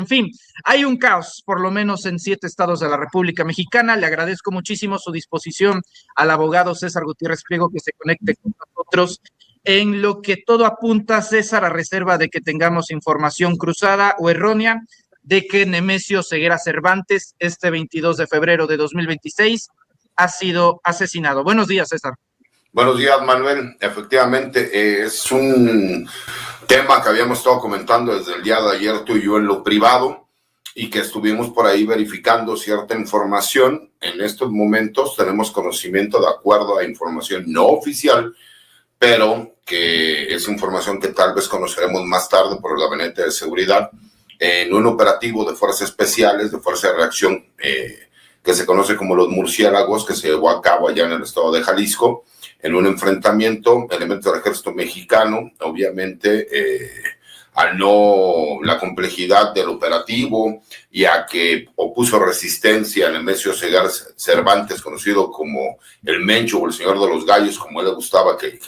En fin, hay un caos, por lo menos en 7 estados de la República Mexicana. Le agradezco muchísimo su disposición al abogado César Gutiérrez Priego que se conecte con nosotros. En lo que todo apunta, César, a reserva de que tengamos información cruzada o errónea, de que Nemesio Ceguera Cervantes, este 22 de febrero de 2026, ha sido asesinado. Buenos días, César. Buenos días, Manuel. Efectivamente, es un tema que habíamos estado comentando desde el día de ayer tú y yo en lo privado y que estuvimos por ahí verificando cierta información. En estos momentos tenemos conocimiento de acuerdo a información no oficial, pero que es información que tal vez conoceremos más tarde por el Gabinete de Seguridad, en un operativo de fuerzas especiales, de fuerza de reacción, que se conoce como los murciélagos, que se llevó a cabo allá en el estado de Jalisco, en un enfrentamiento, elementos del ejército mexicano, obviamente, al no la complejidad del operativo y a que opuso resistencia a Nemesio Ceguera Cervantes, conocido como el Mencho o el Señor de los Gallos, como él le gustaba que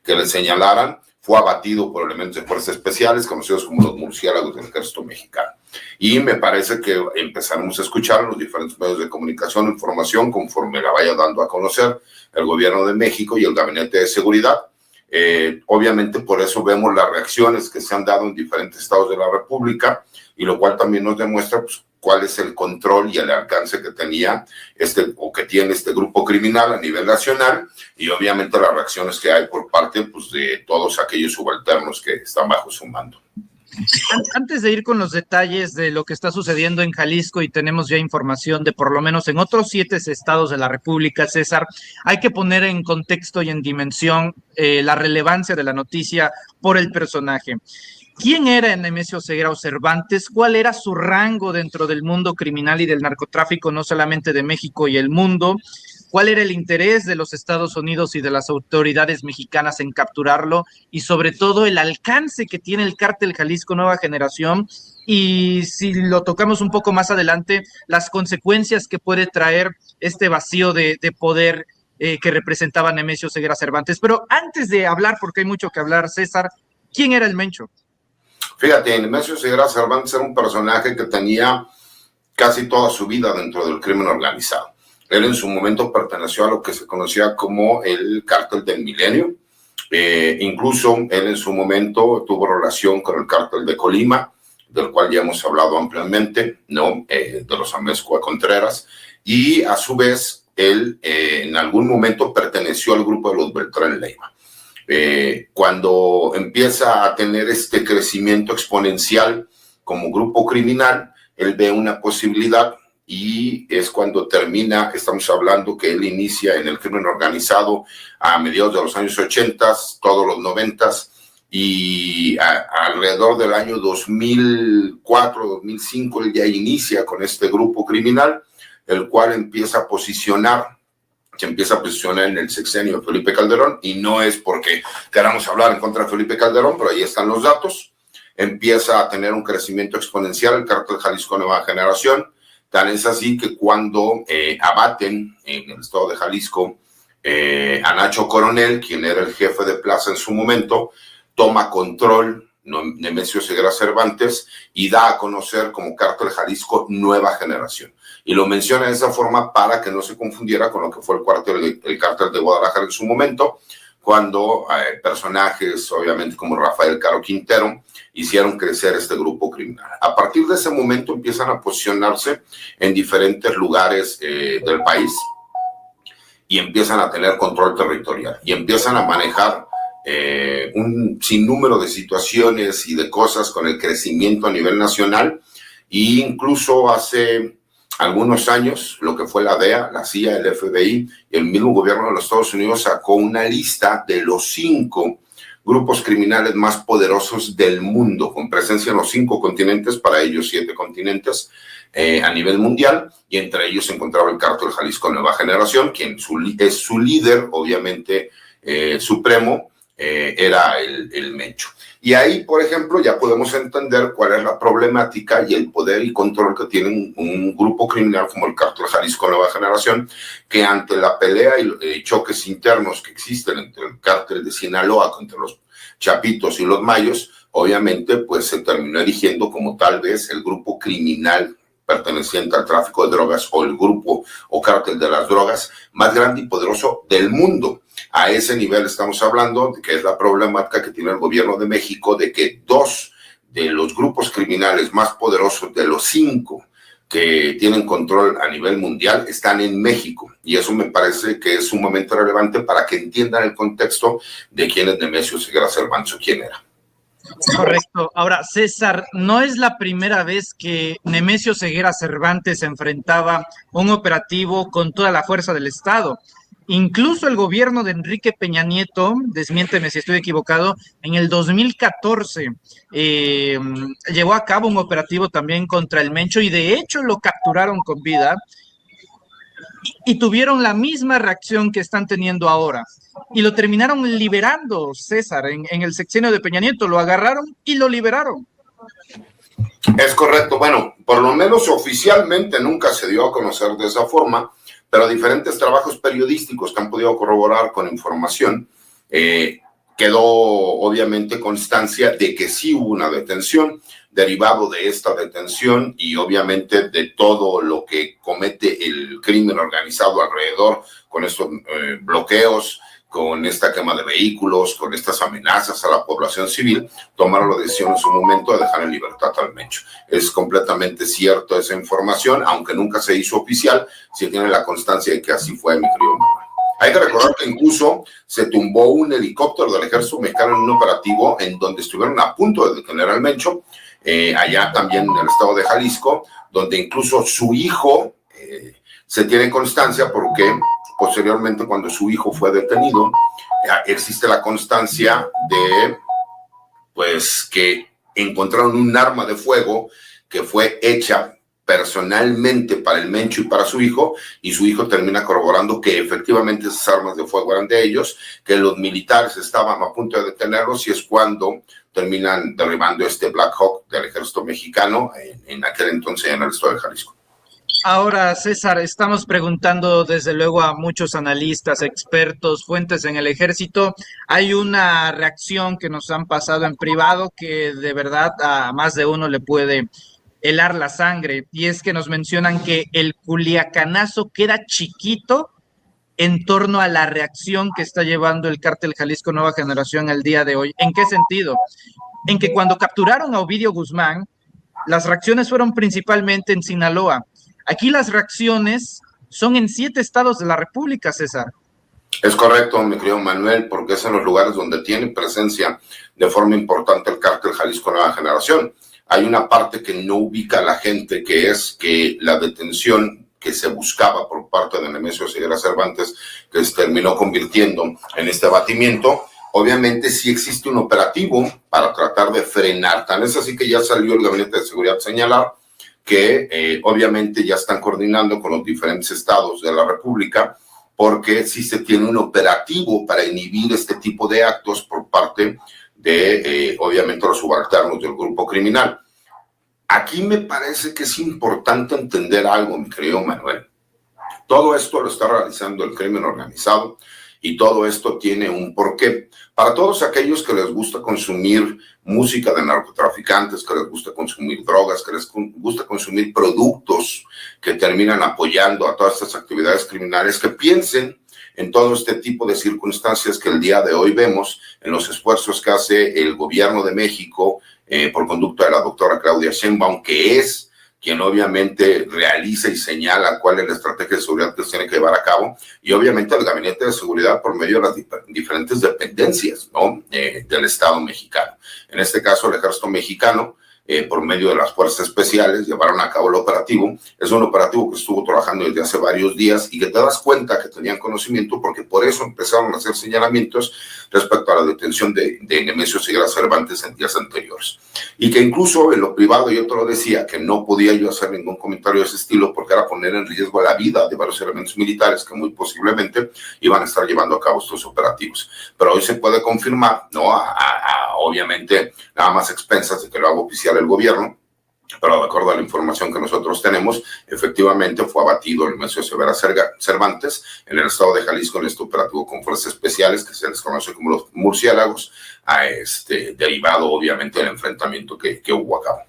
le señalaran, fue abatido por elementos de fuerzas especiales, conocidos como los murciélagos del ejército mexicano. Y me parece que empezaremos a escuchar en los diferentes medios de comunicación información conforme la vaya dando a conocer el gobierno de México y el Gabinete de Seguridad. Obviamente por eso vemos las reacciones que se han dado en diferentes estados de la República, y lo cual también nos demuestra pues, cuál es el control y el alcance que tenía que tiene este grupo criminal a nivel nacional, y obviamente las reacciones que hay por parte pues, de todos aquellos subalternos que están bajo su mando. Antes de ir con los detalles de lo que está sucediendo en Jalisco, y tenemos ya información de por lo menos en otros 7 estados de la República, César, hay que poner en contexto y en dimensión la relevancia de la noticia por el personaje. ¿Quién era Nemesio Ceguera Cervantes? ¿Cuál era su rango dentro del mundo criminal y del narcotráfico, no solamente de México y el mundo? ¿Cuál era el interés de los Estados Unidos y de las autoridades mexicanas en capturarlo? Y sobre todo el alcance que tiene el cártel Jalisco Nueva Generación. Y si lo tocamos un poco más adelante, las consecuencias que puede traer este vacío de poder que representaba Nemesio Ceguera Cervantes. Pero antes de hablar, porque hay mucho que hablar, César, ¿quién era el Mencho? Fíjate, Nemesio Ceguera Cervantes era un personaje que tenía casi toda su vida dentro del crimen organizado. Él en su momento perteneció a lo que se conocía como el Cártel del Milenio. Incluso él en su momento tuvo relación con el Cártel de Colima, del cual ya hemos hablado ampliamente, ¿no? De los Amezcua Contreras. Y a su vez, él en algún momento perteneció al grupo de los Beltrán Leiva. Cuando empieza a tener este crecimiento exponencial como grupo criminal, él ve una posibilidad, y es cuando termina. Estamos hablando que él inicia en el crimen organizado a mediados de los años 80, todos los 90, y alrededor del año 2004, 2005, él ya inicia con este grupo criminal, el cual se empieza a posicionar en el sexenio de Felipe Calderón, y no es porque queramos hablar en contra de Felipe Calderón, pero ahí están los datos. Empieza a tener un crecimiento exponencial el cártel Jalisco Nueva Generación. Tan es así que cuando abaten en el estado de Jalisco a Nacho Coronel, quien era el jefe de plaza en su momento, toma control Nemesio Ceguera Cervantes y da a conocer como Cártel Jalisco Nueva Generación. Y lo menciona de esa forma para que no se confundiera con lo que fue el Cártel de Guadalajara en su momento, cuando personajes, obviamente, como Rafael Caro Quintero, hicieron crecer este grupo criminal. A partir de ese momento empiezan a posicionarse en diferentes lugares del país y empiezan a tener control territorial y empiezan a manejar un sinnúmero de situaciones y de cosas con el crecimiento a nivel nacional. E incluso hace algunos años, lo que fue la DEA, la CIA, el FBI y el mismo gobierno de los Estados Unidos sacó una lista de los 5 grupos criminales más poderosos del mundo, con presencia en los 5 continentes, para ellos 7 continentes a nivel mundial, y entre ellos se encontraba el Cártel Jalisco Nueva Generación, quien es su líder, obviamente supremo, era el Mencho. Y ahí, por ejemplo, ya podemos entender cuál es la problemática y el poder y control que tiene un grupo criminal como el Cártel Jalisco Nueva Generación, que ante la pelea y choques internos que existen entre el Cártel de Sinaloa, entre los Chapitos y los Mayos, obviamente pues se terminó erigiendo como tal vez el grupo criminal perteneciente al tráfico de drogas o el grupo o cártel de las drogas más grande y poderoso del mundo. A ese nivel estamos hablando de que es la problemática que tiene el gobierno de México, de que 2 de los grupos criminales más poderosos de los 5 que tienen control a nivel mundial están en México, y eso me parece que es sumamente relevante para que entiendan el contexto de quién es Nemesio Ceguera Cervantes o quién era. Correcto. Ahora, César, no es la primera vez que Nemesio Ceguera Cervantes se enfrentaba a un operativo con toda la fuerza del Estado. Incluso el gobierno de Enrique Peña Nieto, desmiénteme si estoy equivocado, en el 2014 llevó a cabo un operativo también contra el Mencho y de hecho lo capturaron con vida y tuvieron la misma reacción que están teniendo ahora. Y lo terminaron liberando, César, en el sexenio de Peña Nieto. Lo agarraron y lo liberaron. Es correcto. Bueno, por lo menos oficialmente nunca se dio a conocer de esa forma, pero diferentes trabajos periodísticos que han podido corroborar con información, quedó obviamente constancia de que sí hubo una detención. Derivado de esta detención y obviamente de todo lo que comete el crimen organizado alrededor, con estos bloqueos, con esta quema de vehículos, con estas amenazas a la población civil, tomaron la decisión en su momento de dejar en libertad al Mencho. Es completamente cierto esa información, aunque nunca se hizo oficial, sí tiene la constancia de que así fue, mi querido Manuel. Hay que recordar que incluso se tumbó un helicóptero del ejército mexicano en un operativo en donde estuvieron a punto de detener al Mencho, allá también en el estado de Jalisco, donde incluso su hijo, se tiene constancia porque posteriormente cuando su hijo fue detenido, existe la constancia de pues que encontraron un arma de fuego que fue hecha personalmente para el Mencho y para su hijo termina corroborando que efectivamente esas armas de fuego eran de ellos, que los militares estaban a punto de detenerlos y es cuando terminan derribando este Black Hawk del ejército mexicano en aquel entonces en el estado de Jalisco. Ahora, César, estamos preguntando desde luego a muchos analistas, expertos, fuentes en el ejército. Hay una reacción que nos han pasado en privado que de verdad a más de uno le puede helar la sangre, y es que nos mencionan que el culiacanazo queda chiquito en torno a la reacción que está llevando el cártel Jalisco Nueva Generación el día de hoy. ¿En qué sentido? En que cuando capturaron a Ovidio Guzmán, las reacciones fueron principalmente en Sinaloa. Aquí las reacciones son en 7 estados de la República, César. Es correcto, mi querido Manuel, porque es en los lugares donde tiene presencia de forma importante el cártel Jalisco Nueva Generación. Hay una parte que no ubica a la gente, que es que la detención que se buscaba por parte de Nemesio Ceguera Cervantes, que se terminó convirtiendo en este abatimiento, obviamente sí existe un operativo para tratar de frenar. Tan es así que ya salió el Gabinete de Seguridad a señalar que obviamente ya están coordinando con los diferentes estados de la República, porque sí se tiene un operativo para inhibir este tipo de actos por parte de, obviamente, los subalternos del grupo criminal. Aquí me parece que es importante entender algo, mi querido Manuel. Todo esto lo está realizando el crimen organizado y todo esto tiene un porqué. Para todos aquellos que les gusta consumir música de narcotraficantes, que les gusta consumir drogas, que les gusta consumir productos que terminan apoyando a todas estas actividades criminales, que piensen en todo este tipo de circunstancias que el día de hoy vemos, en los esfuerzos que hace el gobierno de México por conducta de la doctora Claudia Sheinbaum, que es quien obviamente realiza y señala cuál es la estrategia de seguridad que se tiene que llevar a cabo, y obviamente el Gabinete de Seguridad por medio de las diferentes dependencias, ¿no? Del Estado mexicano. En este caso, el Ejército Mexicano, por medio de las fuerzas especiales, llevaron a cabo el operativo. Es un operativo que estuvo trabajando desde hace varios días y que te das cuenta que tenían conocimiento, porque por eso empezaron a hacer señalamientos respecto a la detención de Nemesio Ceguera Cervantes en días anteriores. Y que incluso en lo privado yo te lo decía, que no podía yo hacer ningún comentario de ese estilo porque era poner en riesgo la vida de varios elementos militares que muy posiblemente iban a estar llevando a cabo estos operativos. Pero hoy se puede confirmar, ¿no? Obviamente, nada más expensas de que lo haga oficial el gobierno, pero de acuerdo a la información que nosotros tenemos, efectivamente fue abatido el Nemesio Severa Cervantes en el estado de Jalisco en este operativo con fuerzas especiales que se les conoce como los murciélagos, derivado obviamente del enfrentamiento que hubo a cabo.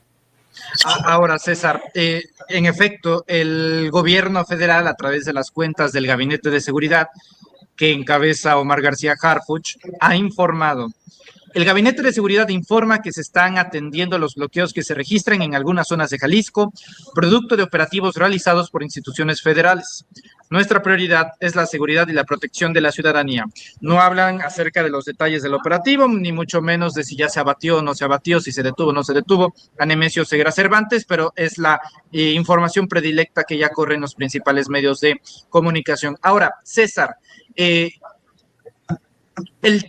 Ahora, César, en efecto, el gobierno federal, a través de las cuentas del Gabinete de Seguridad que encabeza Omar García Harfuch, ha informado. El Gabinete de Seguridad informa que se están atendiendo los bloqueos que se registran en algunas zonas de Jalisco, producto de operativos realizados por instituciones federales. Nuestra prioridad es la seguridad y la protección de la ciudadanía. No hablan acerca de los detalles del operativo, ni mucho menos de si ya se abatió o no se abatió, si se detuvo o no se detuvo a Nemesio Ceguera Cervantes, pero es la información predilecta que ya corre en los principales medios de comunicación. Ahora, César, el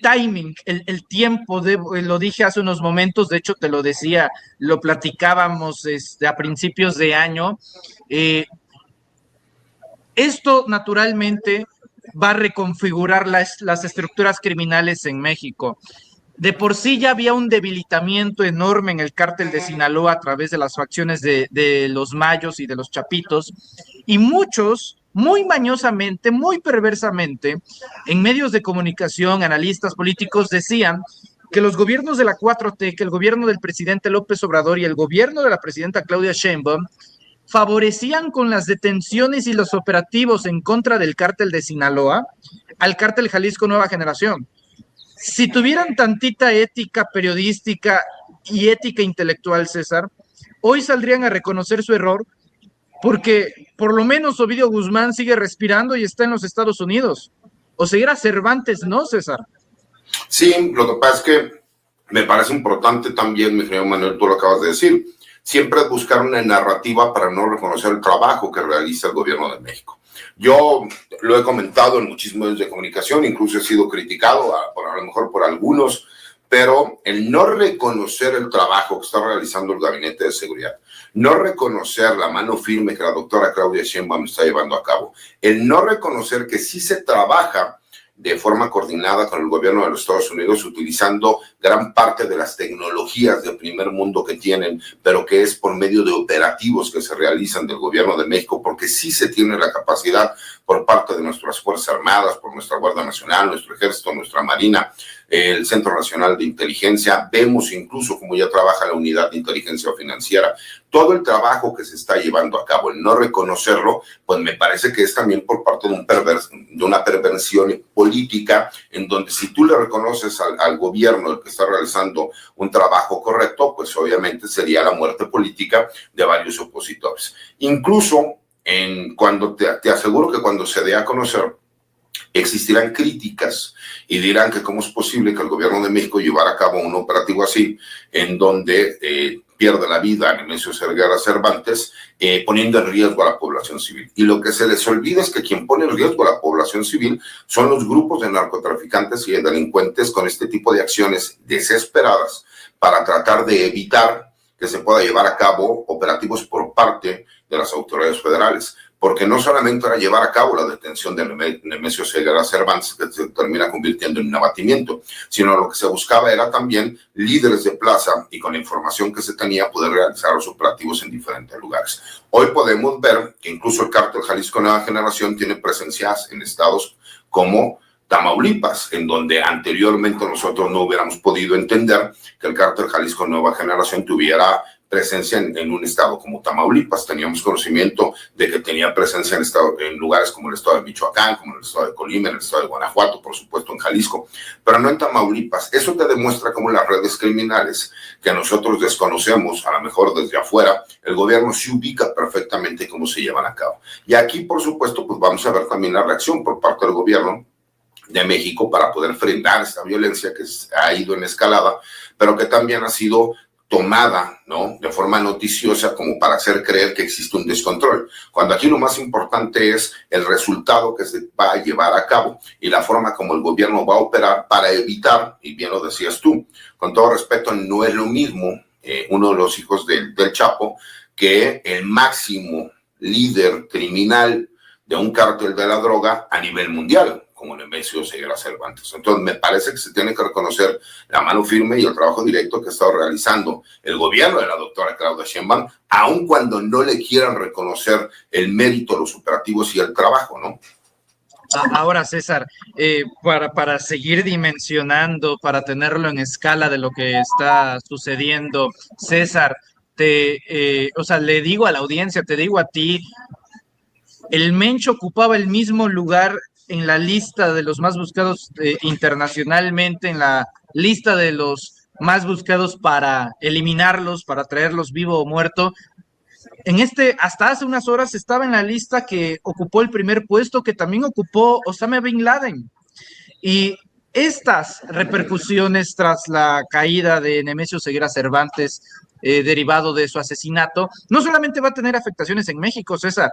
timing, el tiempo, lo dije hace unos momentos, de hecho te lo decía, lo platicábamos a principios de año. Esto naturalmente va a reconfigurar las estructuras criminales en México. De por sí ya había un debilitamiento enorme en el cártel de Sinaloa a través de las facciones de los Mayos y de los Chapitos, y muchos, muy mañosamente, muy perversamente, en medios de comunicación, analistas políticos decían que los gobiernos de la 4T, que el gobierno del presidente López Obrador y el gobierno de la presidenta Claudia Sheinbaum favorecían con las detenciones y los operativos en contra del cártel de Sinaloa al cártel Jalisco Nueva Generación. Si tuvieran tantita ética periodística y ética intelectual, César, hoy saldrían a reconocer su error, porque por lo menos Ovidio Guzmán sigue respirando y está en los Estados Unidos. O Ceguera Cervantes, ¿no, César? Sí, lo que pasa es que me parece importante también, mi querido Manuel, tú lo acabas de decir, siempre buscar una narrativa para no reconocer el trabajo que realiza el gobierno de México. Yo lo he comentado en muchísimos medios de comunicación, incluso he sido criticado a lo mejor por algunos, pero el no reconocer el trabajo que está realizando el Gabinete de Seguridad, no reconocer la mano firme que la doctora Claudia Sheinbaum está llevando a cabo, el no reconocer que sí se trabaja de forma coordinada con el gobierno de los Estados Unidos, utilizando gran parte de las tecnologías del primer mundo que tienen, pero que es por medio de operativos que se realizan del gobierno de México, porque sí se tiene la capacidad por parte de nuestras Fuerzas Armadas, por nuestra Guardia Nacional, nuestro Ejército, nuestra Marina, el Centro Nacional de Inteligencia. Vemos incluso cómo ya trabaja la Unidad de Inteligencia Financiera. Todo el trabajo que se está llevando a cabo, el no reconocerlo, pues me parece que es también por parte de una perversión política, en donde si tú le reconoces al gobierno el que está realizando un trabajo correcto, pues obviamente sería la muerte política de varios opositores. Incluso cuando te aseguro que cuando se dé a conocer, existirán críticas y dirán que cómo es posible que el gobierno de México llevara a cabo un operativo así, en donde pierde la vida Nemesio Ceguera Cervantes, poniendo en riesgo a la población civil. Y lo que se les olvida es que quien pone en riesgo a la población civil son los grupos de narcotraficantes y de delincuentes con este tipo de acciones desesperadas para tratar de evitar que se pueda llevar a cabo operativos por parte de las autoridades federales. Porque no solamente era llevar a cabo la detención de Nemesio Ceguera Cervantes, que se termina convirtiendo en un abatimiento, sino lo que se buscaba era también líderes de plaza y con la información que se tenía poder realizar los operativos en diferentes lugares. Hoy podemos ver que incluso el cártel Jalisco Nueva Generación tiene presencias en estados como Tamaulipas, en donde anteriormente nosotros no hubiéramos podido entender que el cártel Jalisco Nueva Generación tuviera presencia en un estado como Tamaulipas. Teníamos conocimiento de que tenía presencia en lugares como el estado de Michoacán, como el estado de Colima, en el estado de Guanajuato, por supuesto en Jalisco, pero no en Tamaulipas. Eso te demuestra cómo las redes criminales que nosotros desconocemos, a lo mejor desde afuera, el gobierno sí ubica perfectamente cómo se llevan a cabo. Y aquí, por supuesto, pues vamos a ver también la reacción por parte del gobierno de México para poder frenar esta violencia que ha ido en escalada, pero que también ha sido tomada, ¿no?, de forma noticiosa como para hacer creer que existe un descontrol, cuando aquí lo más importante es el resultado que se va a llevar a cabo y la forma como el gobierno va a operar para evitar, y bien lo decías tú, con todo respeto, no es lo mismo uno de los hijos del Chapo que el máximo líder criminal de un cártel de la droga a nivel mundial, como Nemesio Ceguera Cervantes. Entonces, me parece que se tiene que reconocer la mano firme y el trabajo directo que ha estado realizando el gobierno de la doctora Claudia Sheinbaum, aun cuando no le quieran reconocer el mérito, los operativos y el trabajo, ¿no? Ahora, César, para seguir dimensionando, para tenerlo en escala de lo que está sucediendo, César, o sea, le digo a la audiencia, te digo a ti, el Mencho ocupaba el mismo lugar en la lista de los más buscados internacionalmente, en la lista de los más buscados para eliminarlos, para traerlos vivo o muerto. Hasta hace unas horas estaba en la lista que ocupó el primer puesto, que también ocupó Osama Bin Laden. Y estas repercusiones tras la caída de Nemesio Ceguera Cervantes, derivado de su asesinato, no solamente va a tener afectaciones en México, César,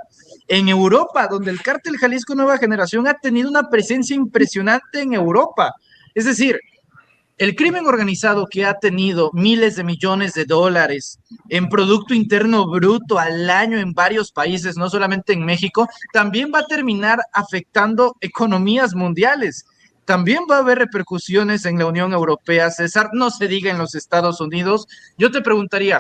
en Europa, donde el cártel Jalisco Nueva Generación ha tenido una presencia impresionante en Europa. Es decir, el crimen organizado, que ha tenido miles de millones de dólares en Producto Interno Bruto al año en varios países, no solamente en México, también va a terminar afectando economías mundiales. También va a haber repercusiones en la Unión Europea, César, no se diga en los Estados Unidos. Yo te preguntaría,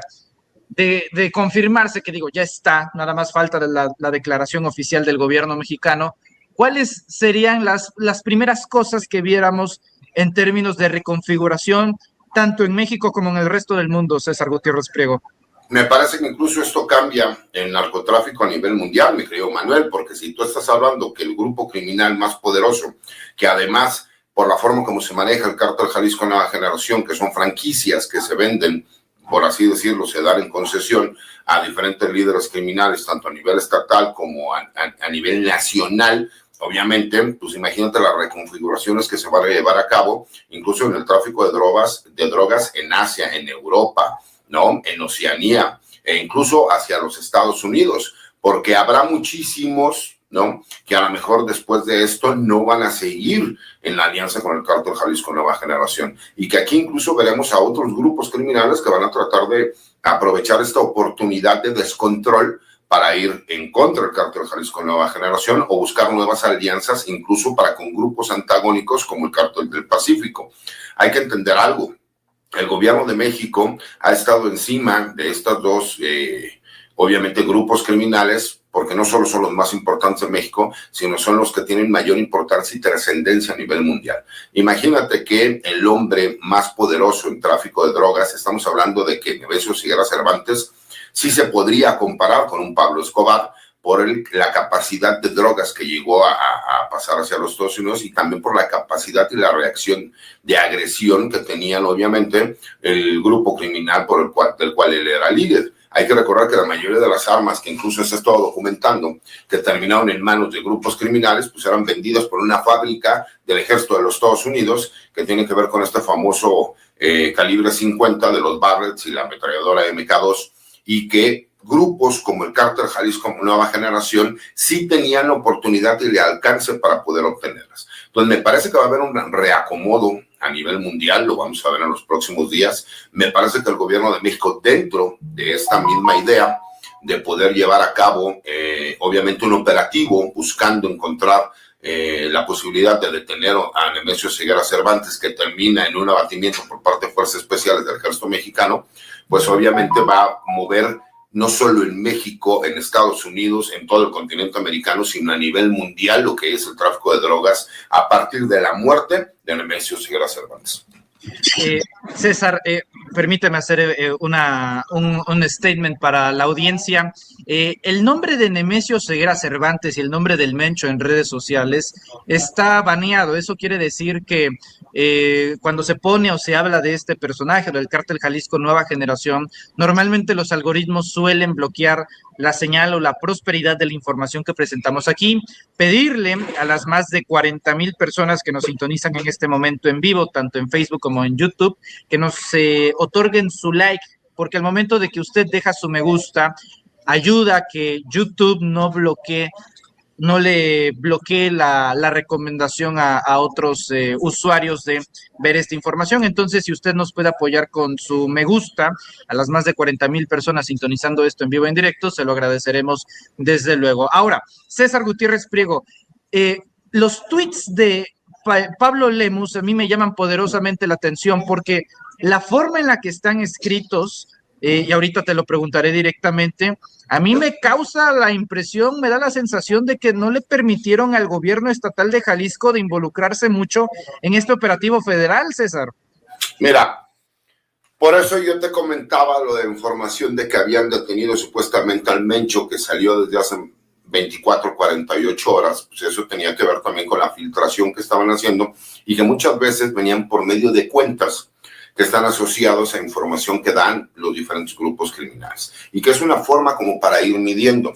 de confirmarse, que digo, ya está, nada más falta la declaración oficial del gobierno mexicano, ¿cuáles serían las primeras cosas que viéramos en términos de reconfiguración, tanto en México como en el resto del mundo, César Gutiérrez Priego? Me parece que incluso esto cambia el narcotráfico a nivel mundial, mi querido Manuel, porque si tú estás hablando que el grupo criminal más poderoso, que además, por la forma como se maneja el cártel Jalisco Nueva Generación, que son franquicias que se venden, por así decirlo, se dan en concesión a diferentes líderes criminales, tanto a nivel estatal como a nivel nacional, obviamente, pues imagínate las reconfiguraciones que se van a llevar a cabo, incluso en el tráfico de drogas en Asia, en Europa, ¿no? En Oceanía, e incluso hacia los Estados Unidos, porque habrá muchísimos, ¿no?, que a lo mejor después de esto no van a seguir en la alianza con el cártel Jalisco Nueva Generación, y que aquí incluso veremos a otros grupos criminales que van a tratar de aprovechar esta oportunidad de descontrol para ir en contra del cártel Jalisco Nueva Generación o buscar nuevas alianzas, incluso para con grupos antagónicos como el cártel del Pacífico. Hay que entender algo. El gobierno de México ha estado encima de estas dos, obviamente, grupos criminales, porque no solo son los más importantes de México, sino son los que tienen mayor importancia y trascendencia a nivel mundial. Imagínate que el hombre más poderoso en tráfico de drogas, estamos hablando de que Nemesio Ceguera Cervantes sí se podría comparar con un Pablo Escobar por la capacidad de drogas que llegó a pasar hacia los Estados Unidos, y también por la capacidad y la reacción de agresión que tenían, obviamente, el grupo criminal del cual él era líder. Hay que recordar que la mayoría de las armas que incluso se ha estado documentando que terminaron en manos de grupos criminales, pues eran vendidas por una fábrica del ejército de los Estados Unidos que tiene que ver con este famoso calibre 50 de los Barretts y la ametralladora MK2, y que grupos como el cártel Jalisco Nueva Generación sí tenían la oportunidad y el alcance para poder obtenerlas. Entonces me parece que va a haber un reacomodo a nivel mundial, lo vamos a ver en los próximos días. Me parece que el gobierno de México, dentro de esta misma idea de poder llevar a cabo, obviamente, un operativo buscando encontrar la posibilidad de detener a Nemesio Ceguera Cervantes, que termina en un abatimiento por parte de fuerzas especiales del ejército mexicano, pues obviamente va a mover no solo en México, en Estados Unidos, en todo el continente americano, sino a nivel mundial lo que es el tráfico de drogas a partir de la muerte de Nemesio Ceguera Cervantes. César, permíteme hacer un statement para la audiencia. El nombre de Nemesio Ceguera Cervantes y el nombre del Mencho en redes sociales está baneado. Eso quiere decir que cuando se pone o se habla de este personaje, del cártel Jalisco Nueva Generación, normalmente los algoritmos suelen bloquear la señal o la prosperidad de la información que presentamos aquí. Pedirle a las más de 40,000 personas que nos sintonizan en este momento en vivo, tanto en Facebook como en YouTube, que nos otorguen su like, porque al momento de que usted deja su me gusta, ayuda a que YouTube no le bloquee la recomendación a otros usuarios de ver esta información. Entonces, si usted nos puede apoyar con su me gusta a las más de 40,000 personas sintonizando esto en vivo en directo, se lo agradeceremos desde luego. Ahora, César Gutiérrez Priego, los tweets de Pablo Lemus a mí me llaman poderosamente la atención porque la forma en la que están escritos, y ahorita te lo preguntaré directamente, a mí me causa la impresión, me da la sensación de que no le permitieron al gobierno estatal de Jalisco de involucrarse mucho en este operativo federal, César. Mira, por eso yo te comentaba lo de información de que habían detenido supuestamente al Mencho, que salió desde hace 24, 48 horas, pues eso tenía que ver también con la filtración que estaban haciendo y que muchas veces venían por medio de cuentas que están asociados a información que dan los diferentes grupos criminales y que es una forma como para ir midiendo.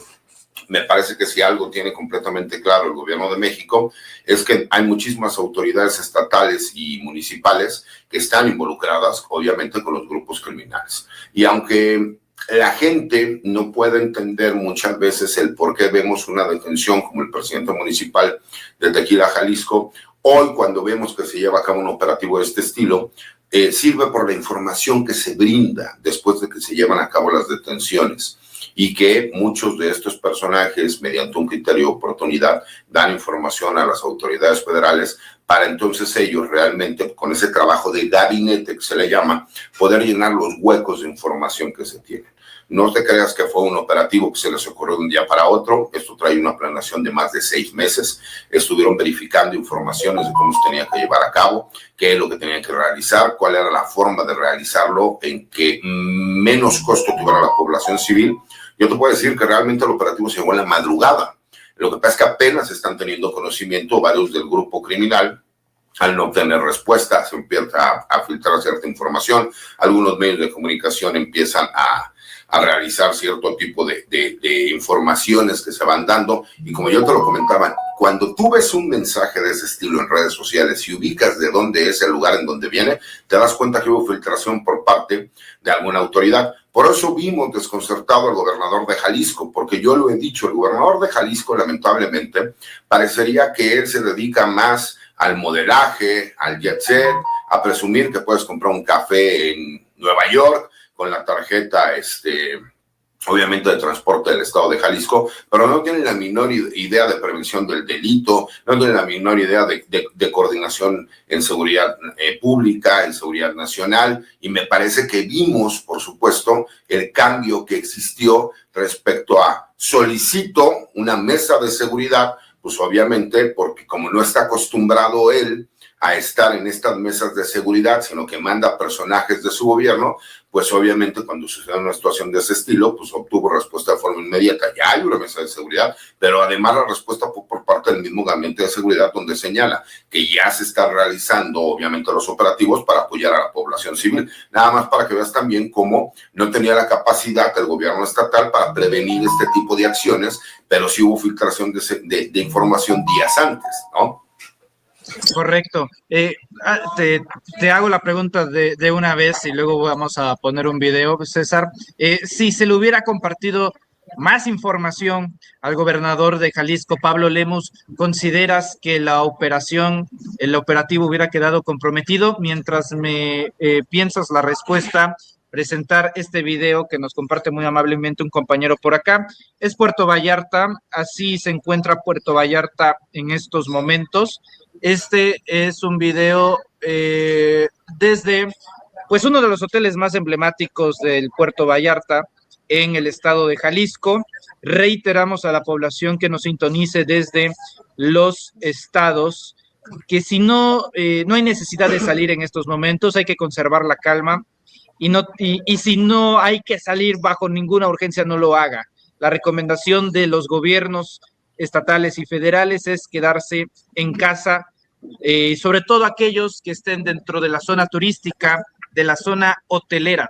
Me parece que si algo tiene completamente claro el gobierno de México es que hay muchísimas autoridades estatales y municipales que están involucradas, obviamente, con los grupos criminales. Y aunque la gente no puede entender muchas veces el por qué vemos una detención como el presidente municipal de Tequila, Jalisco, hoy cuando vemos que se lleva a cabo un operativo de este estilo, sirve por la información que se brinda después de que se llevan a cabo las detenciones y que muchos de estos personajes, mediante un criterio de oportunidad, dan información a las autoridades federales para entonces ellos realmente, con ese trabajo de gabinete que se le llama, poder llenar los huecos de información que se tienen. No te creas que fue un operativo que se les ocurrió de un día para otro. Esto trae una planeación de más de 6 meses. Estuvieron verificando informaciones de cómo se tenía que llevar a cabo, qué es lo que tenían que realizar, cuál era la forma de realizarlo, en que menos costo tuviera la población civil. Yo te puedo decir que realmente el operativo se llevó en la madrugada. Lo que pasa es que apenas están teniendo conocimiento varios del grupo criminal. Al no obtener respuesta, se empieza a filtrar cierta información. Algunos medios de comunicación empiezan a realizar cierto tipo de informaciones que se van dando. Y como yo te lo comentaba, cuando tú ves un mensaje de ese estilo en redes sociales y ubicas de dónde es el lugar en donde viene, te das cuenta que hubo filtración por parte de alguna autoridad. Por eso vimos desconcertado al gobernador de Jalisco, porque yo lo he dicho, el gobernador de Jalisco, lamentablemente, parecería que él se dedica más al modelaje, al jet set, a presumir que puedes comprar un café en Nueva York con la tarjeta, obviamente, de transporte del estado de Jalisco, pero no tienen la menor idea de prevención del delito, no tienen la menor idea de coordinación en seguridad pública, en seguridad nacional, y me parece que vimos, por supuesto, el cambio que existió respecto a solicito una mesa de seguridad, pues obviamente, porque como no está acostumbrado él a estar en estas mesas de seguridad, sino que manda personajes de su gobierno, pues obviamente cuando sucede una situación de ese estilo, pues obtuvo respuesta de forma inmediata. Ya hay una mesa de seguridad, pero además la respuesta por parte del mismo gabinete de seguridad, donde señala que ya se están realizando obviamente los operativos para apoyar a la población civil. Nada más para que veas también cómo no tenía la capacidad del gobierno estatal para prevenir este tipo de acciones, pero sí hubo filtración de información días antes, ¿no? Correcto. Te hago la pregunta de una vez y luego vamos a poner un video, César. Si se le hubiera compartido más información al gobernador de Jalisco, Pablo Lemus, ¿consideras que la operación, el operativo hubiera quedado comprometido? Mientras me piensas la respuesta, presentar este video que nos comparte muy amablemente un compañero por acá. Es Puerto Vallarta, así se encuentra Puerto Vallarta en estos momentos. Este es un video desde, pues, uno de los hoteles más emblemáticos del Puerto Vallarta en el estado de Jalisco. Reiteramos a la población que nos sintonice desde los estados que si no, no hay necesidad de salir en estos momentos, hay que conservar la calma y si no hay que salir bajo ninguna urgencia, no lo haga. La recomendación de los gobiernos estatales y federales es quedarse en casa, sobre todo aquellos que estén dentro de la zona turística, de la zona hotelera.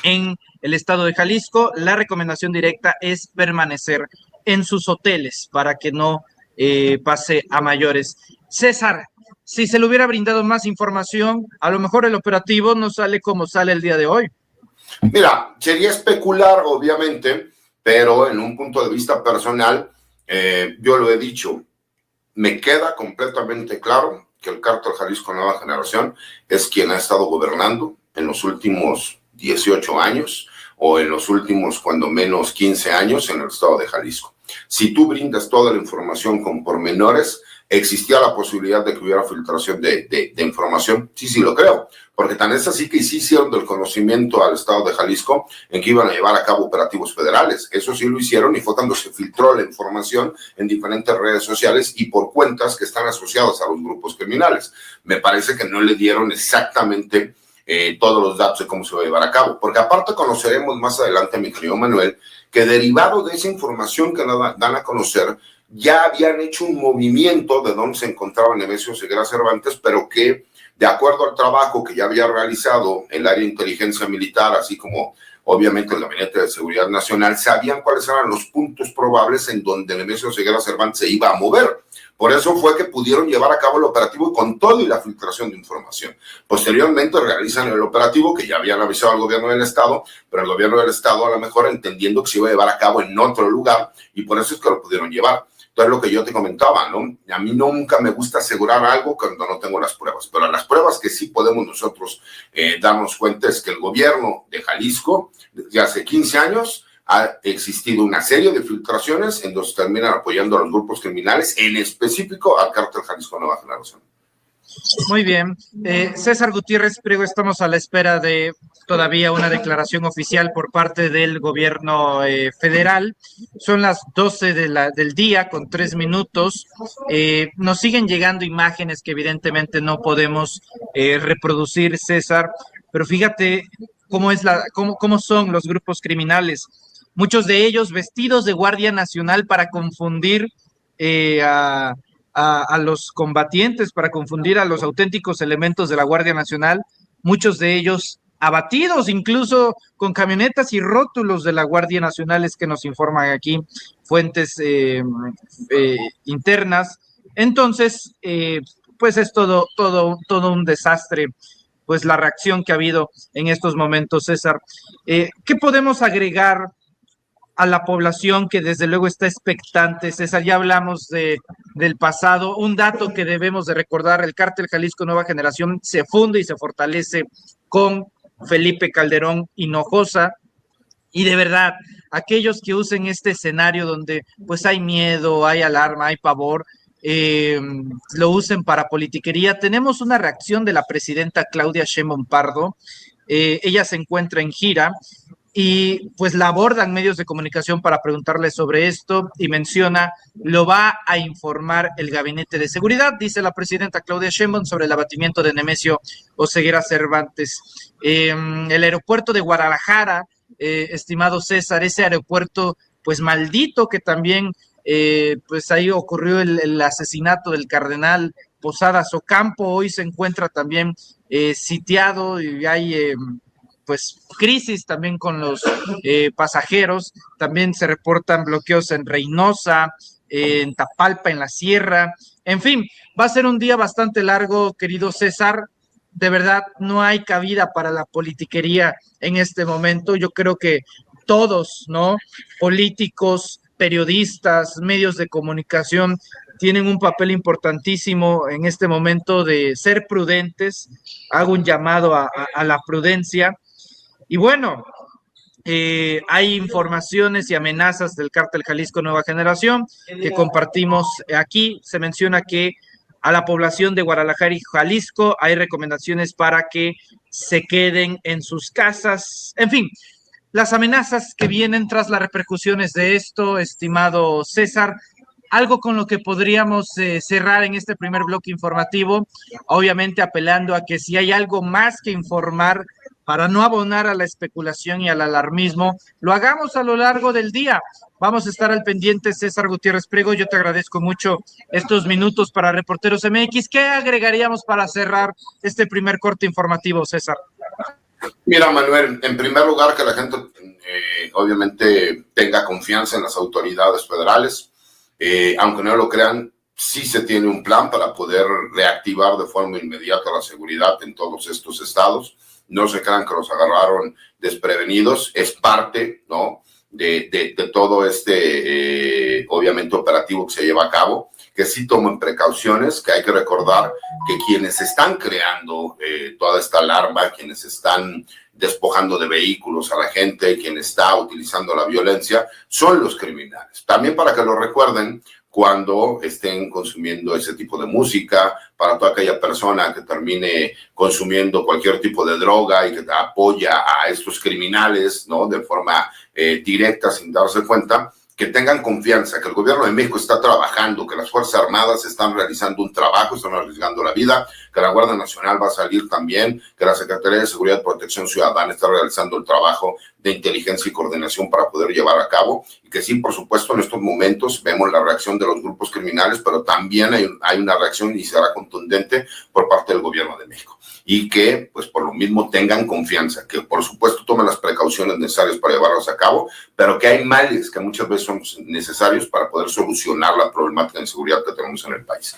En el estado de Jalisco, la recomendación directa es permanecer en sus hoteles para que no pase a mayores. César, si se le hubiera brindado más información, a lo mejor el operativo no sale como sale el día de hoy. Mira, sería especular, obviamente, pero en un punto de vista personal, yo lo he dicho, me queda completamente claro que el Cártel Jalisco Nueva Generación es quien ha estado gobernando en los últimos 18 años o en los últimos, cuando menos, 15 años en el estado de Jalisco. Si tú brindas toda la información con pormenores, ¿Existía la posibilidad de que hubiera filtración de información? Sí, lo creo, porque tan es así que sí hicieron del conocimiento al Estado de Jalisco en que iban a llevar a cabo operativos federales. Eso sí lo hicieron y fue cuando se filtró la información en diferentes redes sociales y por cuentas que están asociadas a los grupos criminales. Me parece que no le dieron exactamente todos los datos de cómo se va a llevar a cabo, porque aparte conoceremos más adelante, mi querido Manuel, que derivado de esa información que dan a conocer, ya habían hecho un movimiento de donde se encontraba Nemesio Ceguera Cervantes, pero que, de acuerdo al trabajo que ya había realizado el área de inteligencia militar, así como obviamente el Gabinete de Seguridad Nacional, sabían cuáles eran los puntos probables en donde Nemesio Ceguera Cervantes se iba a mover. Por eso fue que pudieron llevar a cabo el operativo con todo y la filtración de información. Posteriormente realizan el operativo que ya habían avisado al gobierno del Estado, pero el gobierno del Estado a lo mejor entendiendo que se iba a llevar a cabo en otro lugar y por eso es que lo pudieron llevar. Entonces, lo que yo te comentaba, ¿no? A mí nunca me gusta asegurar algo cuando no tengo las pruebas, pero las pruebas que sí podemos nosotros darnos cuenta es que el gobierno de Jalisco, desde hace 15 años, ha existido una serie de filtraciones en donde terminan apoyando a los grupos criminales, en específico al Cártel Jalisco Nueva Generación. Muy bien. César Gutiérrez Priego, estamos a la espera de todavía una declaración oficial por parte del gobierno federal. Son las 12 del día con 3 minutos. Nos siguen llegando imágenes que evidentemente no podemos reproducir, César, pero fíjate cómo son los grupos criminales. Muchos de ellos vestidos de Guardia Nacional para confundir a los combatientes, para confundir a los auténticos elementos de la Guardia Nacional, muchos de ellos abatidos, incluso con camionetas y rótulos de la Guardia Nacional, es que nos informan aquí fuentes internas. Entonces, pues es todo un desastre, pues la reacción que ha habido en estos momentos, César. ¿Qué podemos agregar a la población que desde luego está expectante? César, ya hablamos del pasado. Un dato que debemos de recordar: el Cártel Jalisco Nueva Generación se funde y se fortalece con Felipe Calderón Hinojosa, y de verdad, aquellos que usen este escenario donde pues hay miedo, hay alarma, hay pavor, lo usen para politiquería. Tenemos una reacción de la presidenta Claudia Sheinbaum Pardo. Ella se encuentra en gira y pues la abordan medios de comunicación para preguntarle sobre esto y menciona: lo va a informar el Gabinete de Seguridad, dice la presidenta Claudia Sheinbaum, sobre el abatimiento de Nemesio Oseguera Cervantes. El aeropuerto de Guadalajara, estimado César, ese aeropuerto pues maldito, que también pues ahí ocurrió el asesinato del cardenal Posadas Ocampo, hoy se encuentra también sitiado y hay pues crisis también con los pasajeros. También se reportan bloqueos en Reynosa, en Tapalpa, en la Sierra. En fin, va a ser un día bastante largo, querido César. De verdad, no hay cabida para la politiquería en este momento. Yo creo que todos, ¿no? Políticos, periodistas, medios de comunicación, tienen un papel importantísimo en este momento de ser prudentes. Hago un llamado a la prudencia. Y bueno, hay informaciones y amenazas del Cártel Jalisco Nueva Generación que compartimos aquí. Se menciona que a la población de Guadalajara y Jalisco hay recomendaciones para que se queden en sus casas. En fin, las amenazas que vienen tras las repercusiones de esto, estimado César. Algo con lo que podríamos cerrar en este primer bloque informativo, obviamente apelando a que si hay algo más que informar para no abonar a la especulación y al alarmismo, lo hagamos a lo largo del día. Vamos a estar al pendiente. César Gutiérrez Priego, yo te agradezco mucho estos minutos para Reporteros MX. ¿Qué agregaríamos para cerrar este primer corte informativo, César? Mira, Manuel, en primer lugar, que la gente obviamente tenga confianza en las autoridades federales. Aunque no lo crean, sí se tiene un plan para poder reactivar de forma inmediata la seguridad en todos estos estados. No se crean que los agarraron desprevenidos, es parte, ¿no?, de todo este, obviamente, operativo que se lleva a cabo, que sí tomen precauciones, que hay que recordar que quienes están creando toda esta alarma, quienes están despojando de vehículos a la gente, quien está utilizando la violencia, son los criminales. También para que lo recuerden, cuando estén consumiendo ese tipo de música, para toda aquella persona que termine consumiendo cualquier tipo de droga y que apoya a estos criminales, ¿no? De forma directa, sin darse cuenta, que tengan confianza, que el gobierno de México está trabajando, que las Fuerzas Armadas están realizando un trabajo, están arriesgando la vida, que la Guardia Nacional va a salir también, que la Secretaría de Seguridad y Protección Ciudadana está realizando el trabajo de inteligencia y coordinación para poder llevar a cabo, y que sí, por supuesto, en estos momentos vemos la reacción de los grupos criminales, pero también hay una reacción y será contundente por parte del gobierno de México. Y que, pues, por lo mismo tengan confianza, que por supuesto tomen las precauciones necesarias para llevarlos a cabo, pero que hay males que muchas veces son necesarios para poder solucionar la problemática de inseguridad que tenemos en el país.